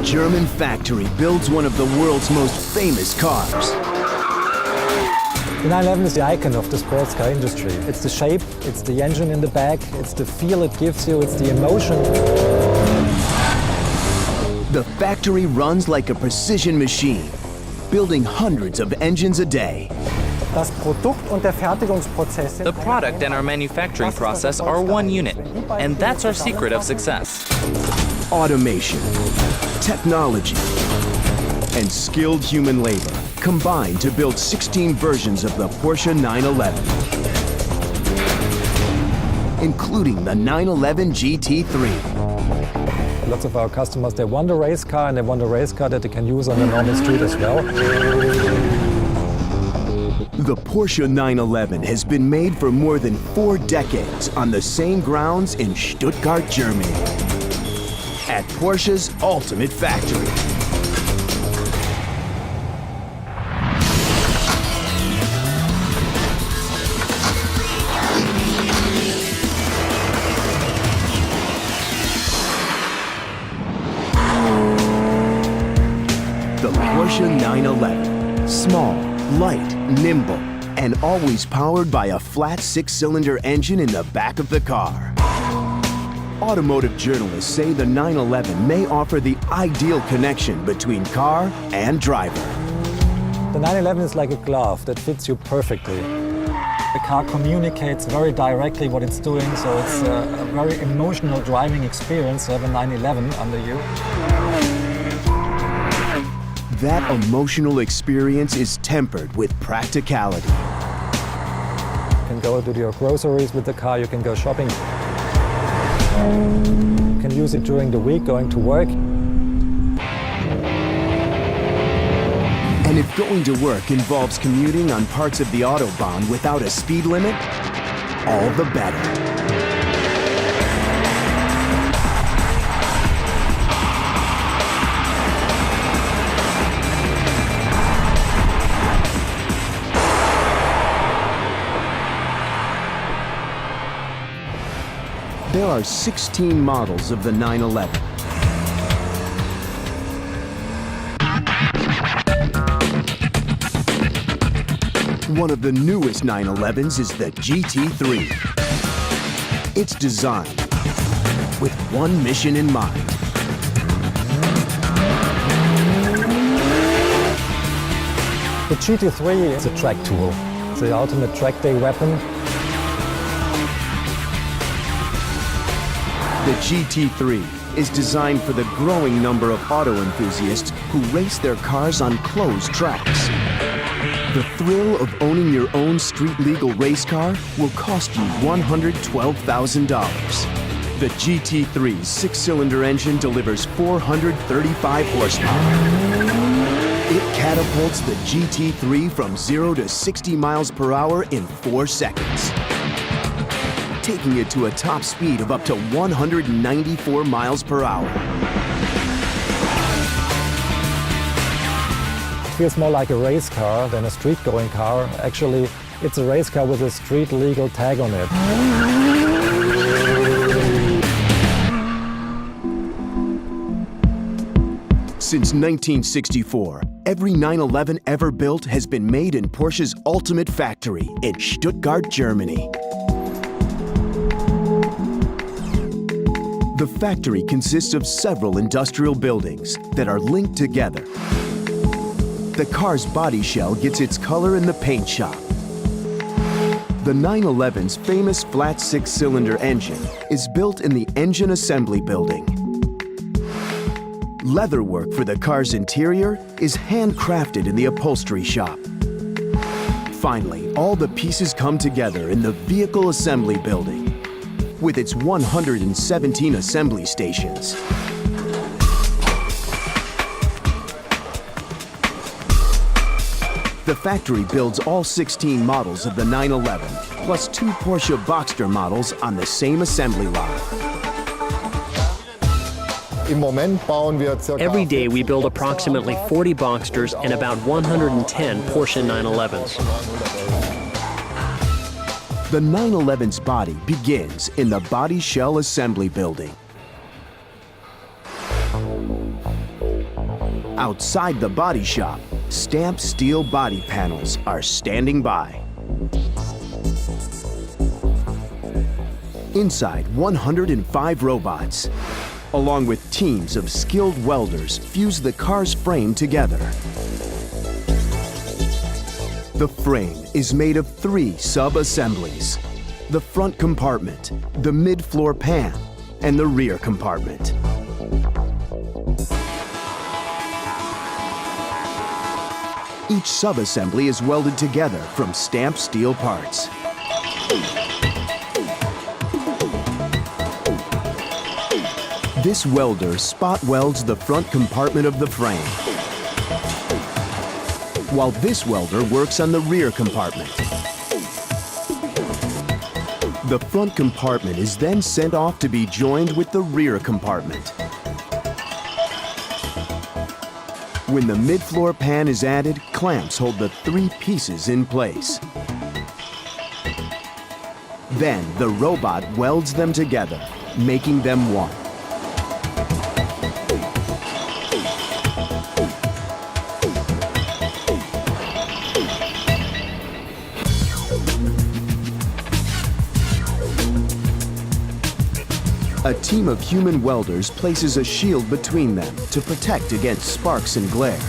German factory builds one of the world's most famous cars. The 911 is the icon of the sports car industry. It's the shape, it's the engine in the back, it's the feel it gives you, it's the emotion. The factory runs like a precision machine, building hundreds of engines a day. Das Produkt und der Fertigungsprozess. The product and our manufacturing process are one unit, and that's our secret of success. Automation, technology, and skilled human labor combined to build 16 versions of the Porsche 911, including the 911 GT3. Lots of our customers, they want a race car, and they want a race car that they can use on the normal street as well. The Porsche 911 has been made for more than 4 decades on the same grounds in Stuttgart, Germany, at Porsche's ultimate factory. The Porsche 911, small, light, nimble, and always powered by a flat 6-cylinder engine in the back of the car. Automotive journalists say the 911 may offer the ideal connection between car and driver. The 911 is like a glove that fits you perfectly. The car communicates very directly what it's doing, so it's a very emotional driving experience to have a 911 under you. That emotional experience is tempered with practicality. You can go to your groceries with the car, you can go shopping. You can use it during the week going to work. And if going to work involves commuting on parts of the Autobahn without a speed limit, all the better. There are 16 models of the 911. One of the newest 911s is the GT3. It's designed with one mission in mind. The GT3 is a track tool. It's the ultimate track day weapon. The GT3 is designed for the growing number of auto enthusiasts who race their cars on closed tracks. The thrill of owning your own street-legal race car will cost you $112,000. The GT3's 6-cylinder engine delivers 435 horsepower. It catapults the GT3 from 0 to 60 miles per hour in 4 seconds, taking it to a top speed of up to 194 miles per hour. It feels more like a race car than a street-going car. Actually, it's a race car with a street-legal tag on it. Since 1964, every 911 ever built has been made in Porsche's ultimate factory in Stuttgart, Germany. The factory consists of several industrial buildings that are linked together. The car's body shell gets its color in the paint shop. The 911's famous flat 6-cylinder engine is built in the engine assembly building. Leatherwork for the car's interior is handcrafted in the upholstery shop. Finally, all the pieces come together in the vehicle assembly building, with its 117 assembly stations. The factory builds all 16 models of the 911, plus 2 Porsche Boxster models on the same assembly line. Every day we build approximately 40 Boxsters and about 110 Porsche 911s. The 911's body begins in the body shell assembly building. Outside the body shop, stamped steel body panels are standing by. Inside, 105 robots, along with teams of skilled welders, fuse the car's frame together. The frame is made of 3 sub-assemblies: the front compartment, the mid-floor pan, and the rear compartment. Each sub-assembly is welded together from stamped steel parts. This welder spot welds the front compartment of the frame, while this welder works on the rear compartment. The front compartment is then sent off to be joined with the rear compartment. When the mid-floor pan is added, clamps hold the 3 pieces in place. Then the robot welds them together, making them one. A team of human welders places a shield between them to protect against sparks and glare.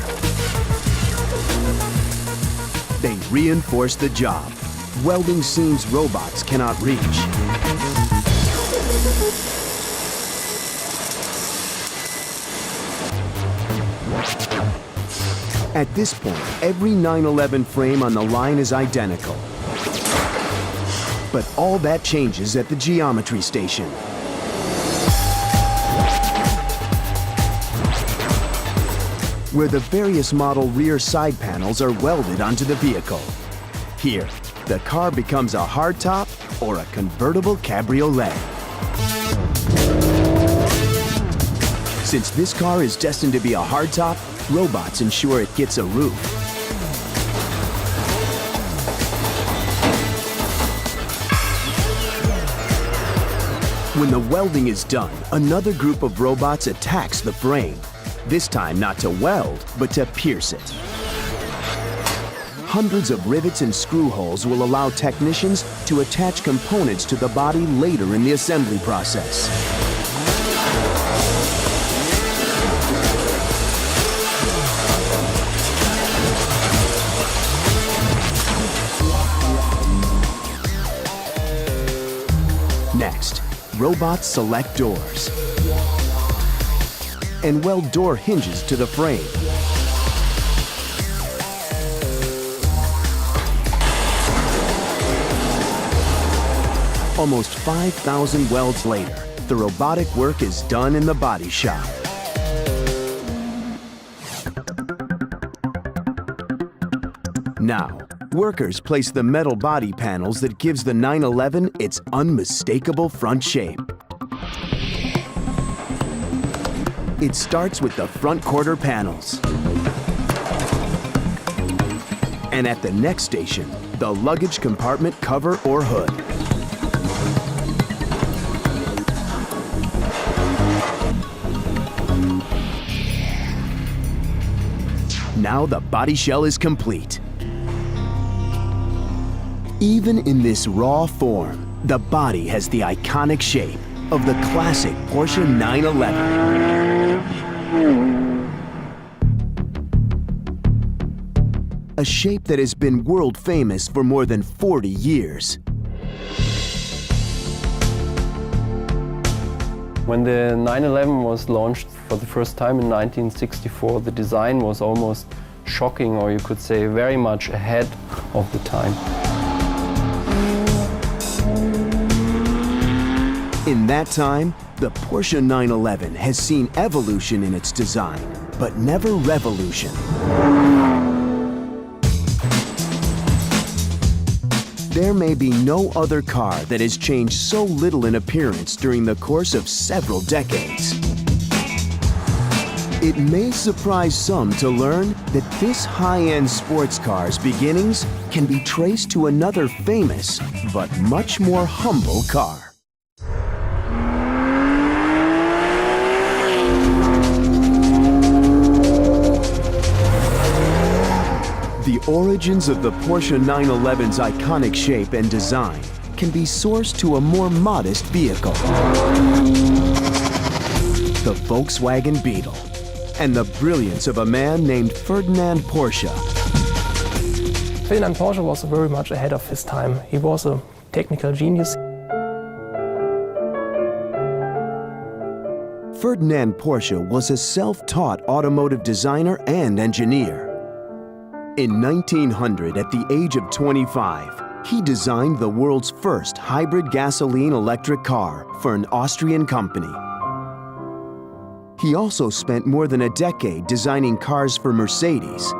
They reinforce the job, welding seams robots cannot reach. At this point, every 911 frame on the line is identical. But all that changes at the geometry station. Where the various model rear side panels are welded onto the vehicle. Here, the car becomes a hardtop or a convertible cabriolet. Since this car is destined to be a hardtop, robots ensure it gets a roof. When the welding is done, another group of robots attacks the frame. This time not to weld, but to pierce it. Hundreds of rivets and screw holes will allow technicians to attach components to the body later in the assembly process. Next, robots select doors and weld door hinges to the frame. Almost 5,000 welds later, the robotic work is done in the body shop. Now, workers place the metal body panels that gives the 911 its unmistakable front shape. It starts with the front quarter panels. And at the next station, the luggage compartment cover or hood. Now the body shell is complete. Even in this raw form, the body has the iconic shape of the classic Porsche 911. A shape that has been world famous for more than 40 years. When the 911 was launched for the first time in 1964, the design was almost shocking, or you could say very much ahead of the time. In that time, the Porsche 911 has seen evolution in its design, but never revolution. There may be no other car that has changed so little in appearance during the course of several decades. It may surprise some to learn that this high-end sports car's beginnings can be traced to another famous, but much more humble car. The origins of the Porsche 911's iconic shape and design can be sourced to a more modest vehicle, the Volkswagen Beetle, and the brilliance of a man named Ferdinand Porsche. Ferdinand Porsche was very much ahead of his time. He was a technical genius. Ferdinand Porsche was a self-taught automotive designer and engineer. In 1900, at the age of 25, he designed the world's first hybrid gasoline-electric car for an Austrian company. He also spent more than a decade designing cars for Mercedes.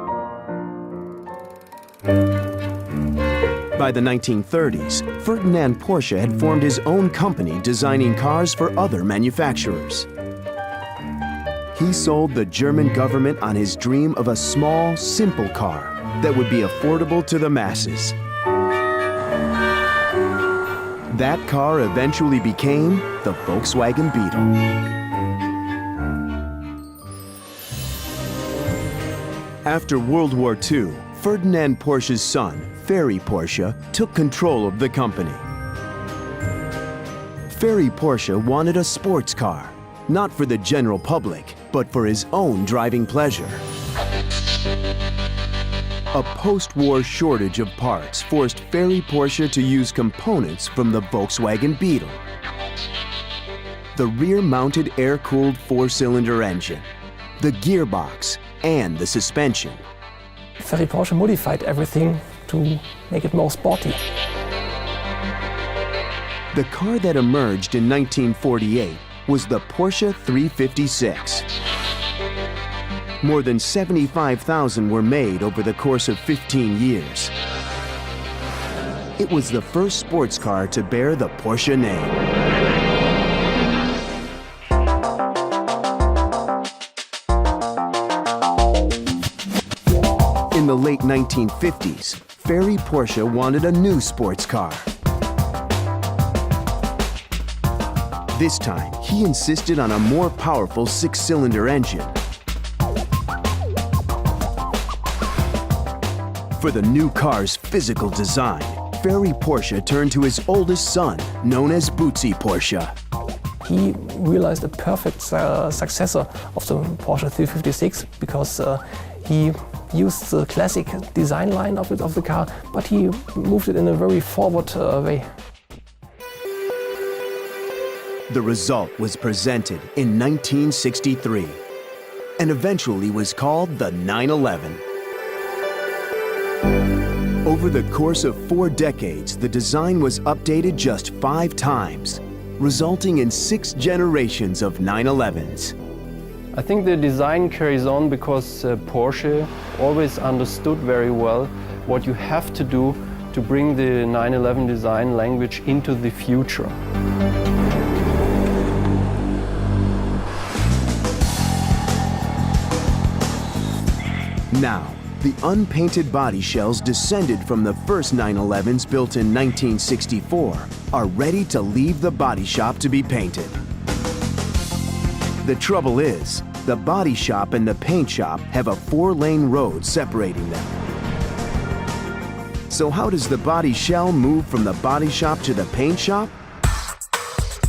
By the 1930s, Ferdinand Porsche had formed his own company designing cars for other manufacturers. He sold the German government on his dream of a small, simple car that would be affordable to the masses. That car eventually became the Volkswagen Beetle. After World War II, Ferdinand Porsche's son, Ferry Porsche, took control of the company. Ferry Porsche wanted a sports car, not for the general public, but for his own driving pleasure. A post-war shortage of parts forced Ferry Porsche to use components from the Volkswagen Beetle. The rear-mounted air-cooled four-cylinder engine, the gearbox, and the suspension. Ferry Porsche modified everything to make it more sporty. The car that emerged in 1948 was the Porsche 356. More than 75,000 were made over the course of 15 years. It was the first sports car to bear the Porsche name. In the late 1950s, Ferry Porsche wanted a new sports car. This time, he insisted on a more powerful six-cylinder engine. For the new car's physical design, Ferry Porsche turned to his oldest son, known as Bootsy Porsche. He realized a perfect successor of the Porsche 356 because he used the classic design line of the car, but he moved it in a very forward way. The result was presented in 1963 and eventually was called the 911. Over the course of 4 decades, the design was updated just 5 times, resulting in 6 generations of 911s. I think the design carries on because Porsche always understood very well what you have to do to bring the 911 design language into the future. Now, the unpainted body shells descended from the first 911s built in 1964 are ready to leave the body shop to be painted. The trouble is, the body shop and the paint shop have a 4-lane road separating them. So how does the body shell move from the body shop to the paint shop?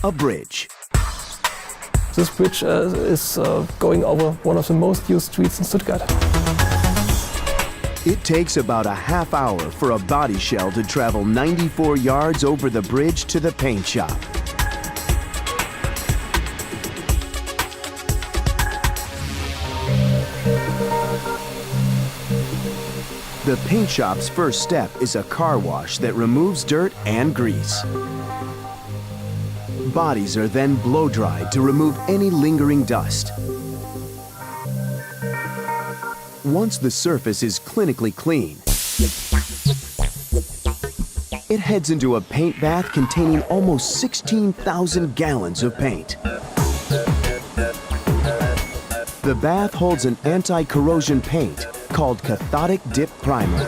A bridge. This bridge is going over one of the most used streets in Stuttgart. It takes about a half hour for a body shell to travel 94 yards over the bridge to the paint shop. The paint shop's first step is a car wash that removes dirt and grease. Bodies are then blow-dried to remove any lingering dust. Once the surface is clinically clean, it heads into a paint bath containing almost 16,000 gallons of paint. The bath holds an anti-corrosion paint called cathodic dip primer.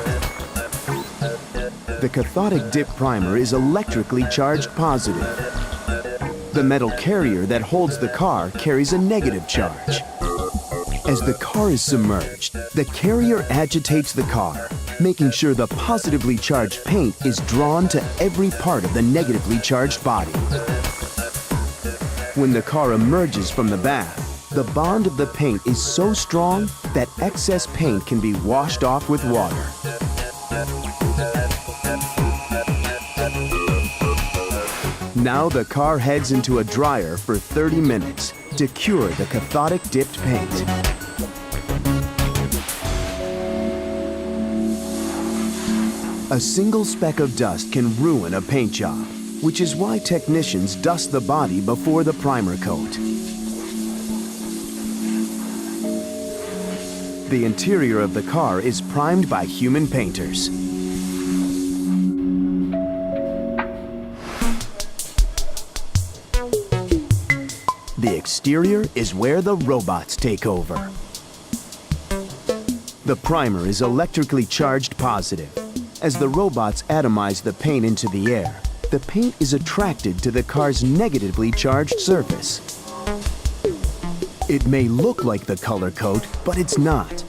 The cathodic dip primer is electrically charged positive. The metal carrier that holds the car carries a negative charge. As the car is submerged, the carrier agitates the car, making sure the positively charged paint is drawn to every part of the negatively charged body. When the car emerges from the bath, the bond of the paint is so strong that excess paint can be washed off with water. Now the car heads into a dryer for 30 minutes to cure the cathodic dipped paint. A single speck of dust can ruin a paint job, which is why technicians dust the body before the primer coat. The interior of the car is primed by human painters. The exterior is where the robots take over. The primer is electrically charged positive. As the robots atomize the paint into the air, the paint is attracted to the car's negatively charged surface. It may look like the color coat, but it's not.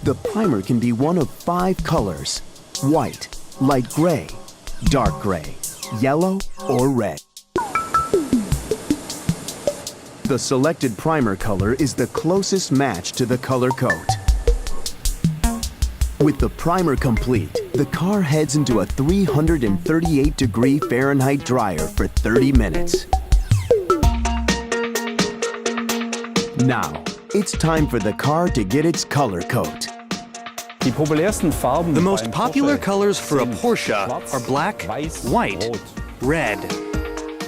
The primer can be one of 5 colors: white, light gray, dark gray, yellow, or red. The selected primer color is the closest match to the color coat. With the primer complete, the car heads into a 338-degree Fahrenheit dryer for 30 minutes. Now, it's time for the car to get its color coat. The most popular colors for a Porsche are black, white, red.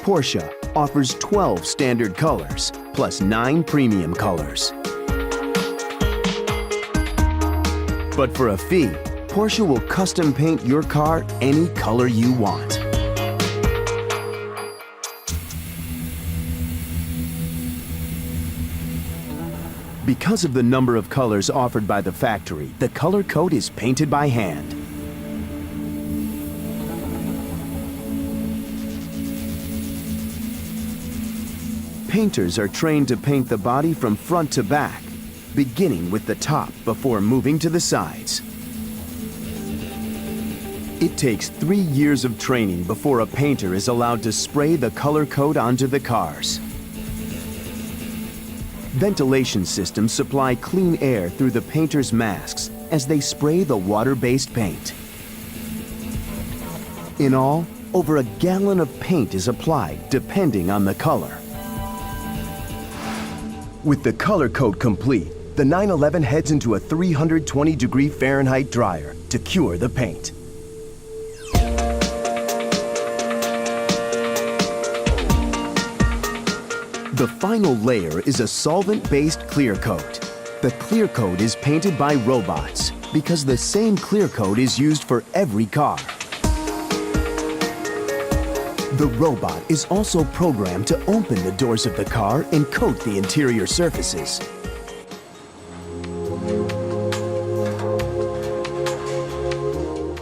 Porsche offers 12 standard colors, plus 9 premium colors. But for a fee, Porsche will custom paint your car any color you want. Because of the number of colors offered by the factory, the color coat is painted by hand. Painters are trained to paint the body from front to back, beginning with the top before moving to the sides. It takes 3 years of training before a painter is allowed to spray the color coat onto the cars. Ventilation systems supply clean air through the painter's masks as they spray the water-based paint. In all, over a gallon of paint is applied depending on the color. With the color coat complete, the 911 heads into a 320-degree Fahrenheit dryer to cure the paint. The final layer is a solvent-based clear coat. The clear coat is painted by robots because the same clear coat is used for every car. The robot is also programmed to open the doors of the car and coat the interior surfaces.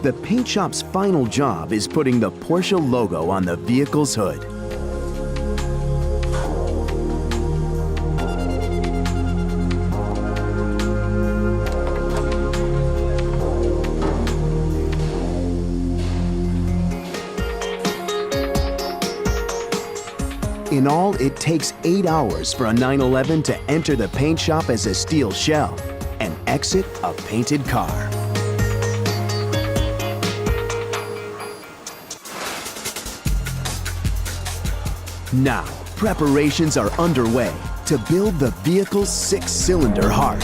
The paint shop's final job is putting the Porsche logo on the vehicle's hood. In all, it takes 8 hours for a 911 to enter the paint shop as a steel shell and exit a painted car. Now, preparations are underway to build the vehicle's 6-cylinder heart.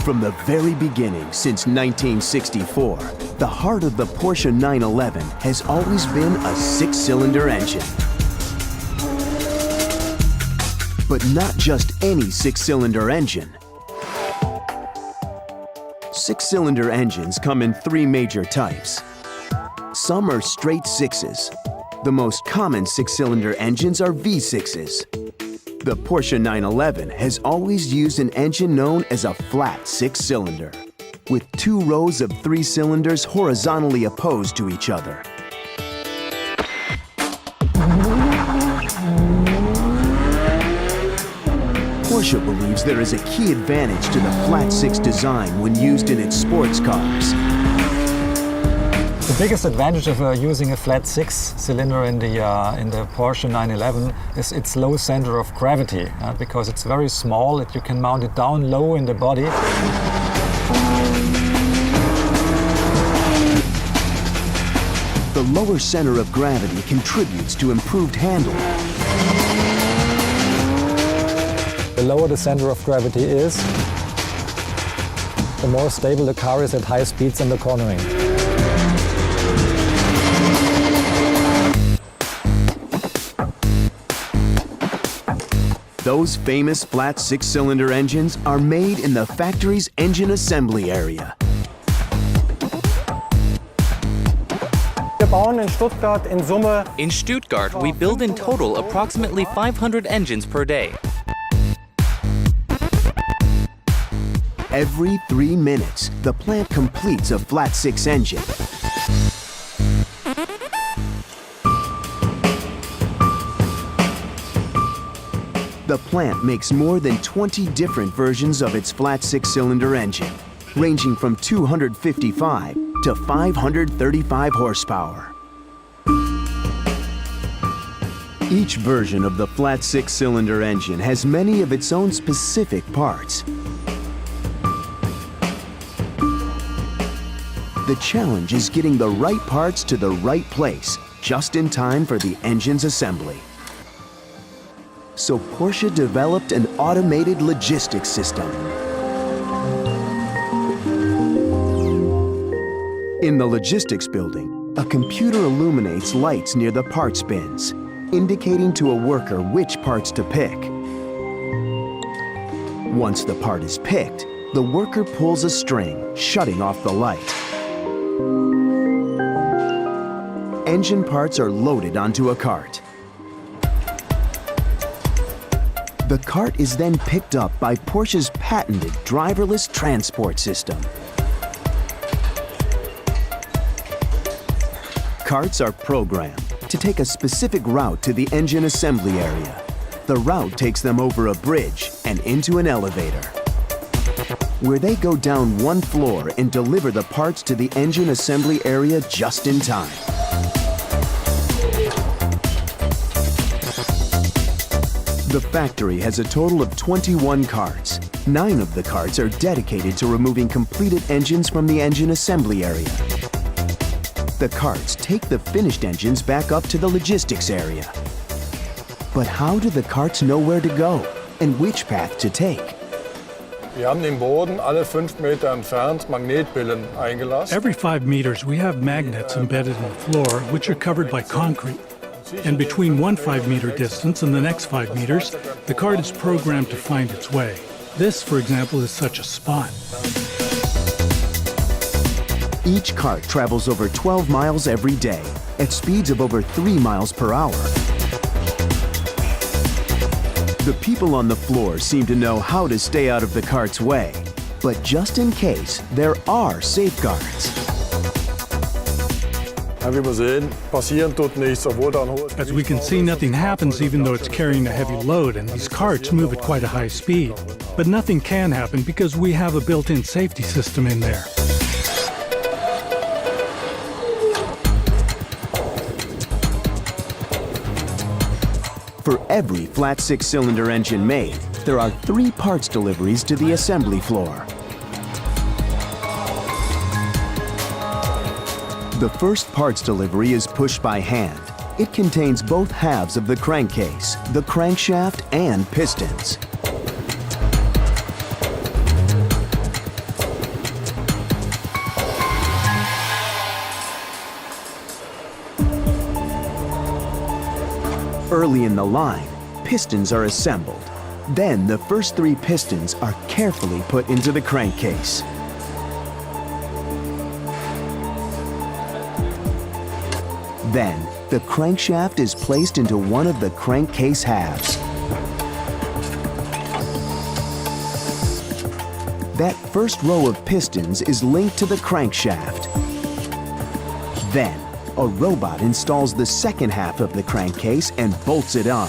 From the very beginning, since 1964, the heart of the Porsche 911 has always been a 6-cylinder engine. But not just any 6-cylinder engine. 6-cylinder engines come in 3 major types. Some are straight 6s. The most common 6-cylinder engines are V6s. The Porsche 911 has always used an engine known as a flat 6-cylinder. with 2 rows of 3 cylinders horizontally opposed to each other. Porsche believes there is a key advantage to the flat 6 design when used in its sports cars. The biggest advantage of using a flat 6-cylinder in the Porsche 911 is its low center of gravity, because it's very small. You can mount it down low in the body. The lower center of gravity contributes to improved handling. The lower the center of gravity is, the more stable the car is at high speeds and the cornering. Those famous flat 6-cylinder engines are made in the factory's engine assembly area. In Stuttgart, we build in total approximately 500 engines per day. Every 3 minutes, the plant completes a flat 6 engine. The plant makes more than 20 different versions of its flat 6-cylinder engine, ranging from 255 to 535 horsepower. Each version of the flat 6-cylinder engine has many of its own specific parts. The challenge is getting the right parts to the right place, just in time for the engine's assembly. So Porsche developed an automated logistics system. In the logistics building, a computer illuminates lights near the parts bins, indicating to a worker which parts to pick. Once the part is picked, the worker pulls a string, shutting off the light. Engine parts are loaded onto a cart. The cart is then picked up by Porsche's patented driverless transport system. Carts are programmed to take a specific route to the engine assembly area. The route takes them over a bridge and into an elevator, where they go down 1 floor and deliver the parts to the engine assembly area just in time. The factory has a total of 21 carts. 9 of the carts are dedicated to removing completed engines from the engine assembly area. The carts take the finished engines back up to the logistics area. But how do the carts know where to go and which path to take? Wir haben den Boden alle 5 Meter entfernt Magnetpillen eingelassen. Every 5 meters, we have magnets embedded in the floor, which are covered by concrete. And between one 5-meter distance and the next 5 meters, the cart is programmed to find its way. This, for example, is such a spot. Each cart travels over 12 miles every day at speeds of over 3 miles per hour. The people on the floor seem to know how to stay out of the cart's way, but just in case, there are safeguards. Wie wir sehen, passieren tut nichts, obwohl da ein hohes As we can see, nothing happens even though it's carrying a heavy load, and these carts move at quite a high speed. But nothing can happen because we have a built-in safety system in there. For every flat 6-cylinder engine made, there are 3 parts deliveries to the assembly floor. The first parts delivery is pushed by hand. It contains both halves of the crankcase, the crankshaft, and pistons. Early in the line, pistons are assembled. Then the first 3 pistons are carefully put into the crankcase. Then, the crankshaft is placed into one of the crankcase halves. That first row of pistons is linked to the crankshaft. Then, a robot installs the second half of the crankcase and bolts it on.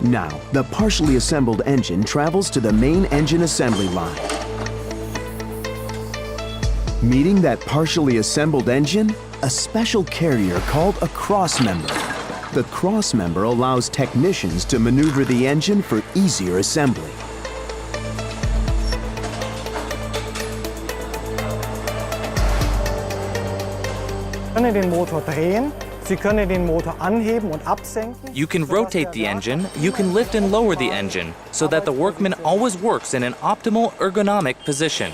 Now, the partially assembled engine travels to the main engine assembly line. Meeting that partially assembled engine, a special carrier called a crossmember. The crossmember allows technicians to maneuver the engine for easier assembly. You can rotate the engine, you can lift and lower the engine, so that the workman always works in an optimal ergonomic position.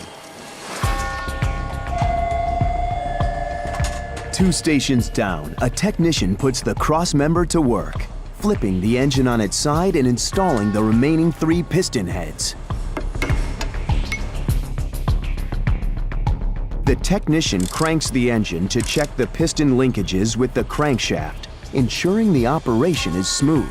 2 stations down, a technician puts the crossmember to work, flipping the engine on its side and installing the remaining 3 piston heads. The technician cranks the engine to check the piston linkages with the crankshaft, ensuring the operation is smooth.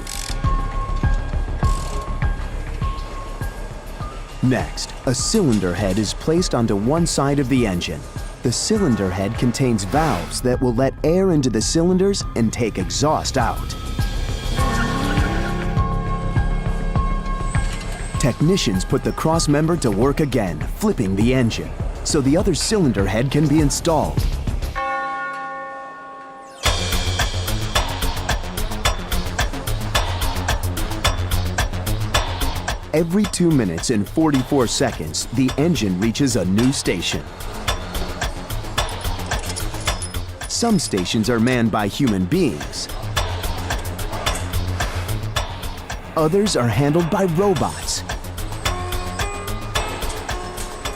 Next, a cylinder head is placed onto one side of the engine. The cylinder head contains valves that will let air into the cylinders and take exhaust out. Technicians put the crossmember to work again, flipping the engine, so the other cylinder head can be installed. Every 2 minutes and 44 seconds, the engine reaches a new station. Some stations are manned by human beings. Others are handled by robots.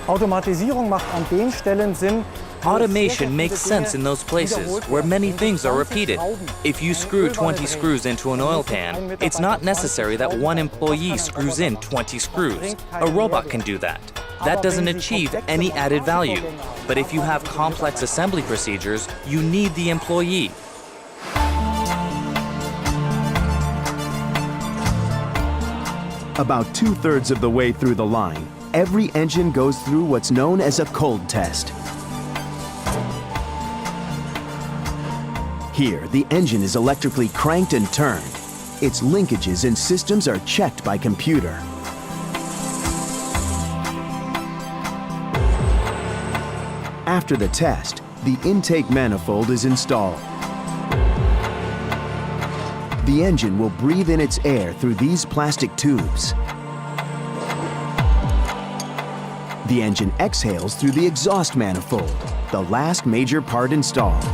Automation makes sense in those places where many things are repeated. If you screw 20 screws into an oil pan, it's not necessary that one employee screws in 20 screws. A robot can do that. That doesn't achieve any added value. But if you have complex assembly procedures, you need the employee. About 2/3 of the way through the line, every engine goes through what's known as a cold test. Here, the engine is electrically cranked and turned. Its linkages and systems are checked by computer. After the test, the intake manifold is installed. The engine will breathe in its air through these plastic tubes. The engine exhales through the exhaust manifold, the last major part installed.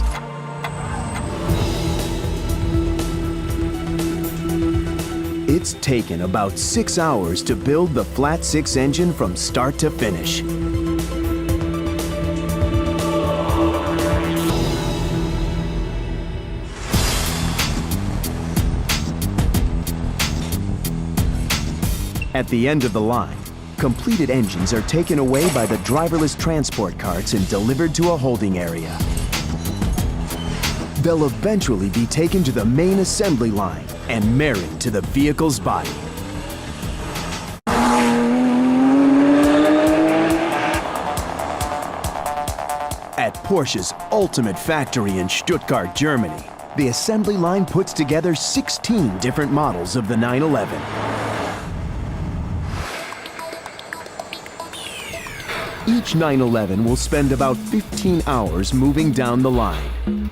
It's taken about 6 hours to build the flat 6 engine from start to finish. At the end of the line, completed engines are taken away by the driverless transport carts and delivered to a holding area. They'll eventually be taken to the main assembly line and married to the vehicle's body. At Porsche's ultimate factory in Stuttgart, Germany, the assembly line puts together 16 different models of the 911. Each 911 will spend about 15 hours moving down the line.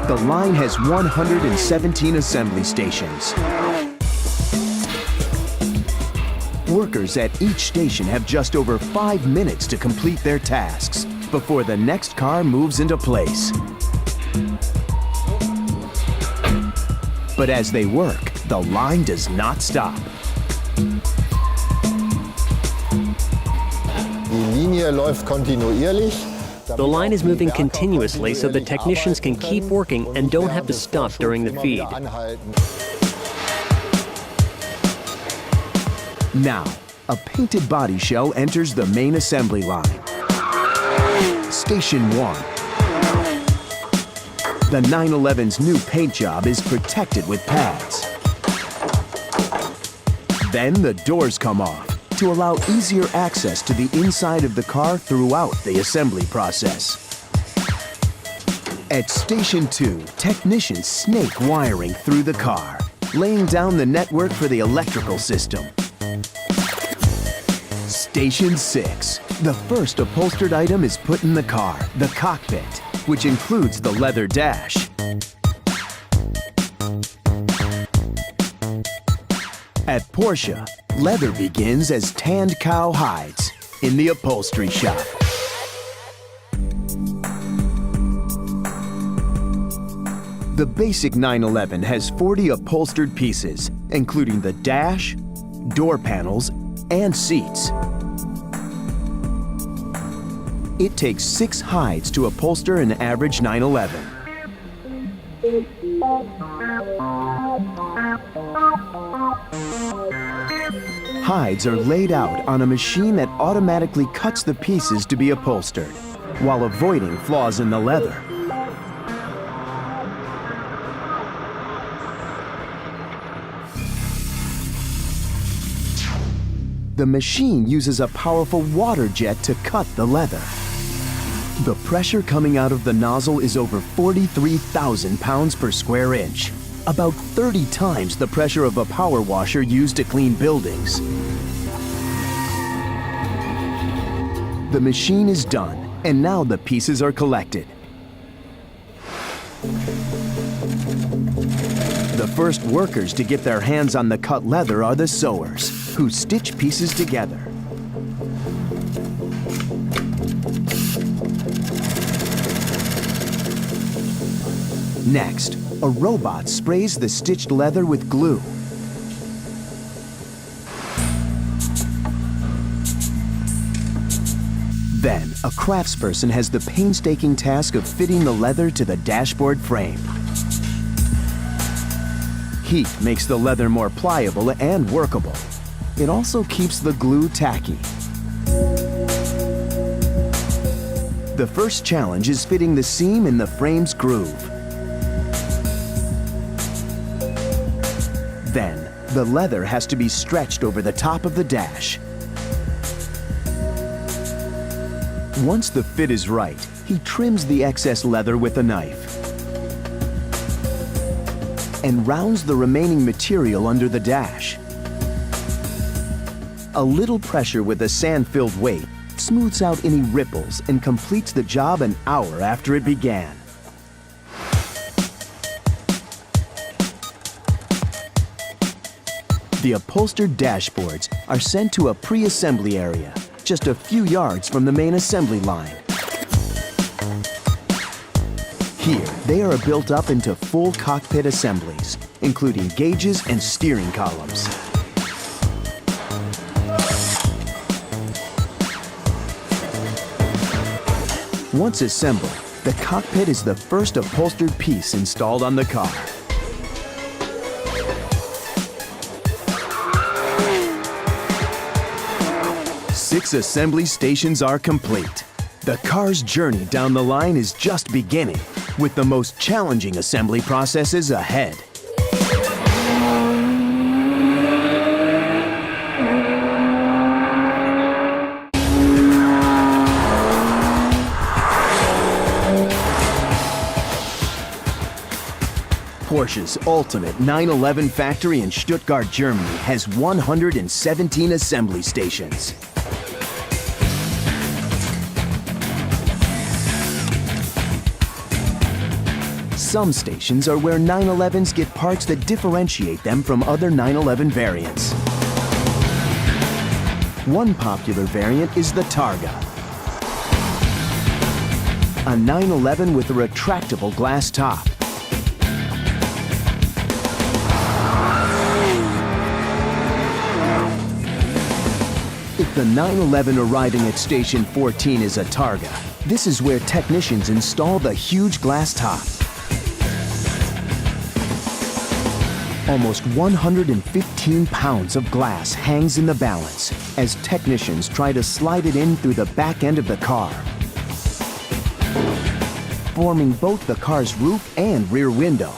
The line has 117 assembly stations. Workers at each station have just over 5 minutes to complete their tasks before the next car moves into place. But as they work, the line does not stop. The line is moving continuously so the technicians can keep working and don't have to stop during the feed. Now, a painted body shell enters the main assembly line. Station 1. The 911's new paint job is protected with pads. Then the doors come off to allow easier access to the inside of the car throughout the assembly process. At Station 2, technicians snake wiring through the car, laying down the network for the electrical system. Station 6. The first upholstered item is put in the car, the cockpit, which includes the leather dash. At Porsche, leather begins as tanned cow hides in the upholstery shop. The basic 911 has 40 upholstered pieces, including the dash, door panels, and seats. It takes 6 hides to upholster an average 911. Hides are laid out on a machine that automatically cuts the pieces to be upholstered, while avoiding flaws in the leather. The machine uses a powerful water jet to cut the leather. The pressure coming out of the nozzle is over 43,000 pounds per square inch, about 30 times the pressure of a power washer used to clean buildings. The machine is done, and now the pieces are collected. The first workers to get their hands on the cut leather are the sewers, who stitch pieces together. Next, a robot sprays the stitched leather with glue. Then, a craftsperson has the painstaking task of fitting the leather to the dashboard frame. Heat makes the leather more pliable and workable. It also keeps the glue tacky. The first challenge is fitting the seam in the frame's groove. Then, the leather has to be stretched over the top of the dash. Once the fit is right, he trims the excess leather with a knife and rounds the remaining material under the dash. A little pressure with a sand-filled weight smooths out any ripples and completes the job an hour after it began. The upholstered dashboards are sent to a pre-assembly area, just a few yards from the main assembly line. Here, they are built up into full cockpit assemblies, including gauges and steering columns. Once assembled, the cockpit is the first upholstered piece installed on the car. Six assembly stations are complete. The car's journey down the line is just beginning, with the most challenging assembly processes ahead. Porsche's ultimate 911 factory in Stuttgart, Germany has 117 assembly stations. Some stations are where 911s get parts that differentiate them from other 911 variants. One popular variant is the Targa, a 911 with a retractable glass top. If the 911 arriving at Station 14 is a Targa, this is where technicians install the huge glass top. Almost 115 pounds of glass hangs in the balance as technicians try to slide it in through the back end of the car, forming both the car's roof and rear window.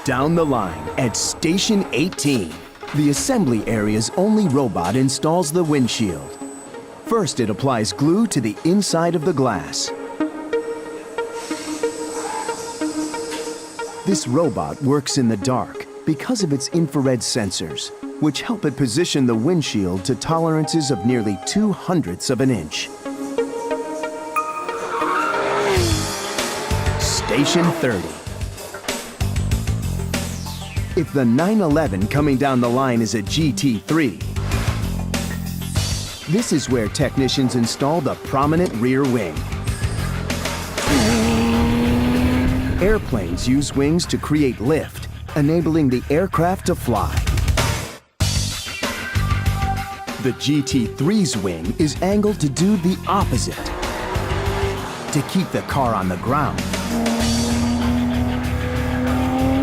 down the line at Station 18. The assembly area's only robot installs the windshield. First, it applies glue to the inside of the glass. This robot works in the dark because of its infrared sensors, which help it position the windshield to tolerances of nearly 0.02 of an inch. Station 30. If the 911 coming down the line is a GT3, this is where technicians install the prominent rear wing. Airplanes use wings to create lift, enabling the aircraft to fly. The GT3's wing is angled to do the opposite, to keep the car on the ground.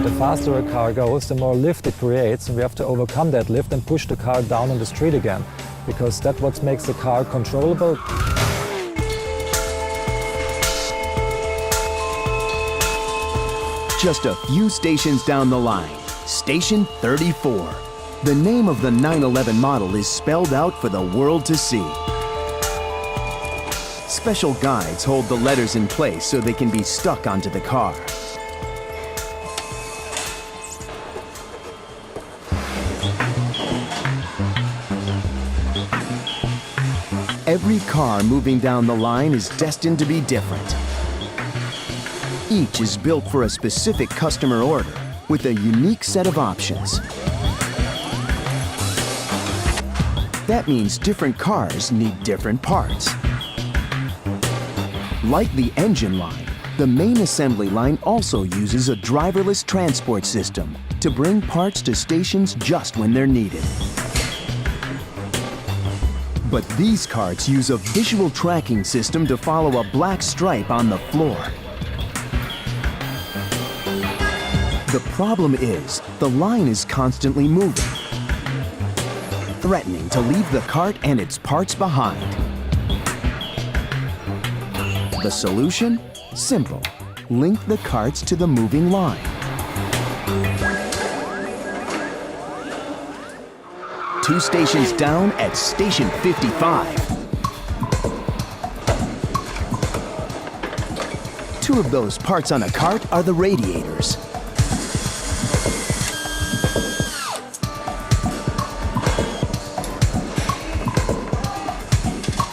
The faster a car goes, the more lift it creates, and we have to overcome that lift and push the car down on the street again, because that's what makes the car controllable. Just a few stations down the line, Station 34. The name of the 911 model is spelled out for the world to see. Special guides hold the letters in place so they can be stuck onto the car. Every car moving down the line is destined to be different. Each is built for a specific customer order with a unique set of options. That means different cars need different parts. Like the engine line, the main assembly line also uses a driverless transport system to bring parts to stations just when they're needed. But these carts use a visual tracking system to follow a black stripe on the floor. The problem is, the line is constantly moving, threatening to leave the cart and its parts behind. The solution? Simple. Link the carts to the moving line. Two stations down at Station 55. Two of those parts on a cart are the radiators.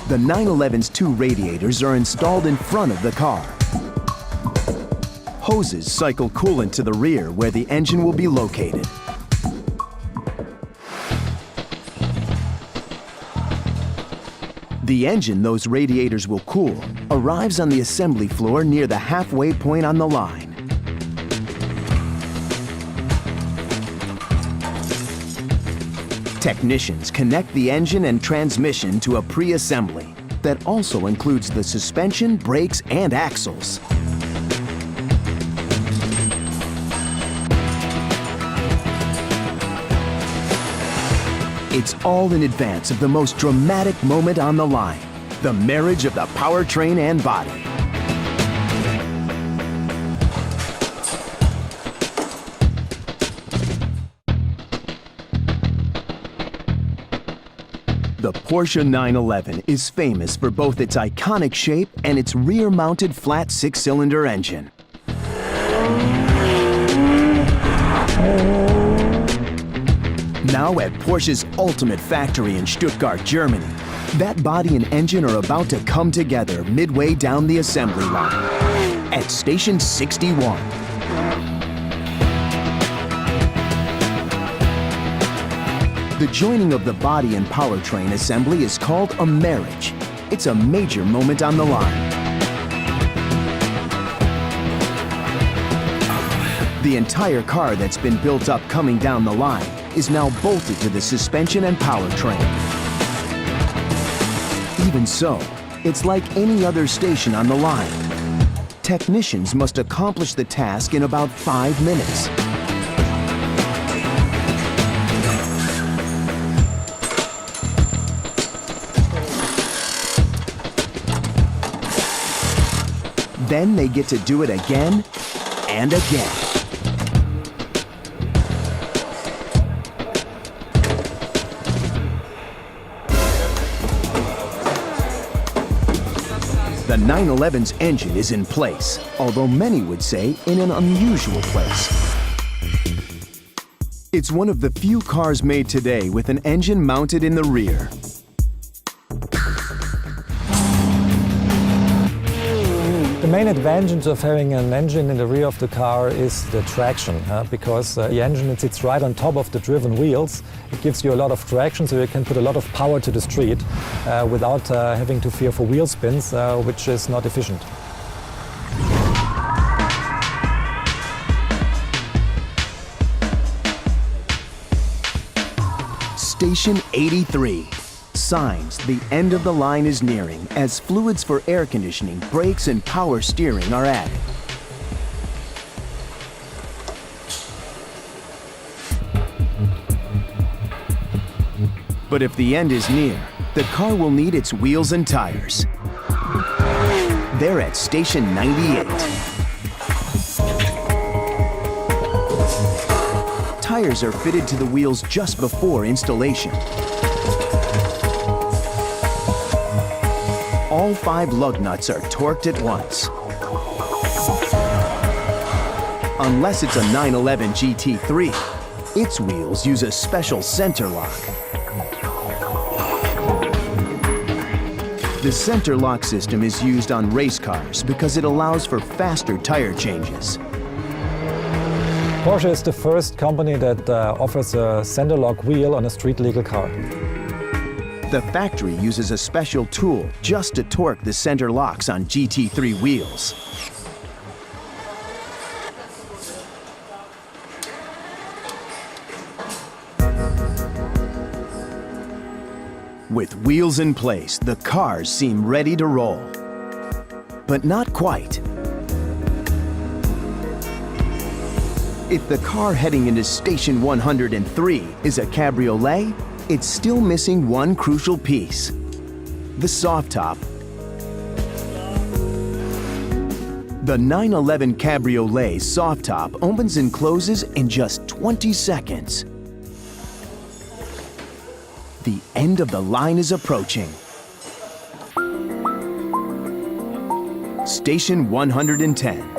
The 911's two radiators are installed in front of the car. Hoses cycle coolant to the rear where the engine will be located. The engine those radiators will cool arrives on the assembly floor near the halfway point on the line. Technicians connect the engine and transmission to a pre-assembly that also includes the suspension, brakes, and axles. It's all in advance of the most dramatic moment on the line, the marriage of the powertrain and body. The Porsche 911 is famous for both its iconic shape and its rear-mounted flat six-cylinder engine. Now at Porsche's ultimate factory in Stuttgart, Germany, that body and engine are about to come together midway down the assembly line at Station 61. The joining of the body and powertrain assembly is called a marriage. It's a major moment on the line. The entire car that's been built up coming down the line is now bolted to the suspension and powertrain. Even so, it's like any other station on the line. Technicians must accomplish the task in about 5 minutes. Then they get to do it again and again. The 911's engine is in place, although many would say in an unusual place. It's one of the few cars made today with an engine mounted in the rear. The main advantage of having an engine in the rear of the car is the traction, because the engine sits right on top of the driven wheels. It gives you a lot of traction, so you can put a lot of power to the street without having to fear for wheel spins, which is not efficient. Station 83. Signs the end of the line is nearing as fluids for air conditioning, brakes, and power steering are added. But if the end is near, the car will need its wheels and tires. They're at Station 98. Tires are fitted to the wheels just before installation. All 5 lug nuts are torqued at once. Unless it's a 911 GT3, its wheels use a special center lock. The center lock system is used on race cars because it allows for faster tire changes. Porsche is the first company that offers a center lock wheel on a street legal car. The factory uses a special tool just to torque the center locks on GT3 wheels. With wheels in place, the cars seem ready to roll. But not quite. If the car heading into Station 103 is a cabriolet, it's still missing one crucial piece: the soft top. The 911 Cabriolet soft top opens and closes in just 20 seconds. The end of the line is approaching. Station 110.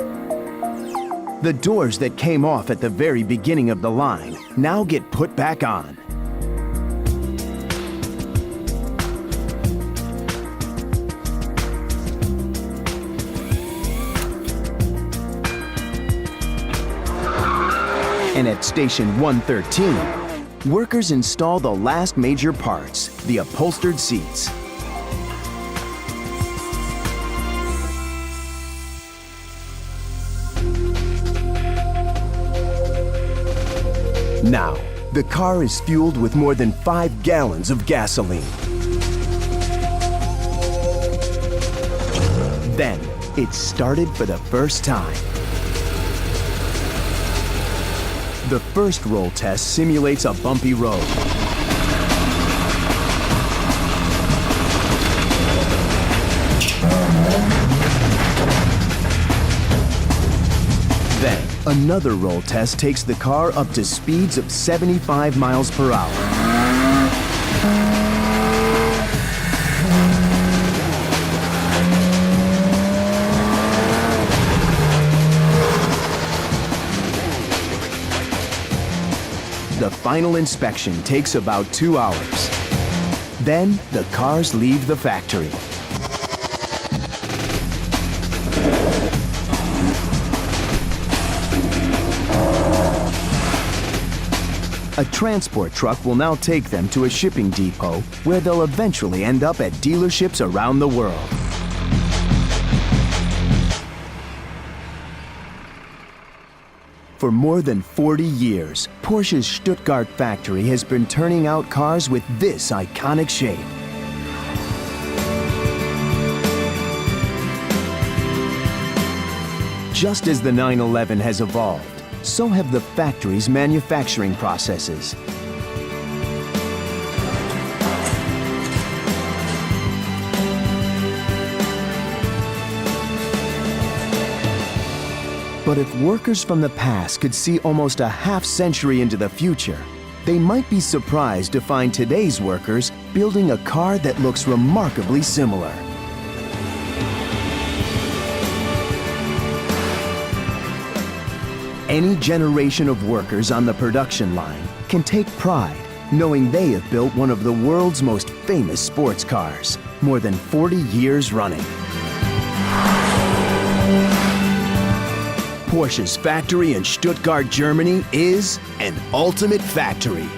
The doors that came off at the very beginning of the line now get put back on. And at Station 113, workers install the last major parts, the upholstered seats. Now, the car is fueled with more than 5 gallons of gasoline. Then, it started for the first time. The first roll test simulates a bumpy road. Then, another roll test takes the car up to speeds of 75 miles per hour. The final inspection takes about 2 hours. Then, the cars leave the factory. A transport truck will now take them to a shipping depot where they'll eventually end up at dealerships around the world. For more than 40 years, Porsche's Stuttgart factory has been turning out cars with this iconic shape. Just as the 911 has evolved, so have the factory's manufacturing processes. But if workers from the past could see almost a half-century into the future, they might be surprised to find today's workers building a car that looks remarkably similar. Any generation of workers on the production line can take pride knowing they have built one of the world's most famous sports cars, more than 40 years running. Porsche's factory in Stuttgart, Germany is an ultimate factory.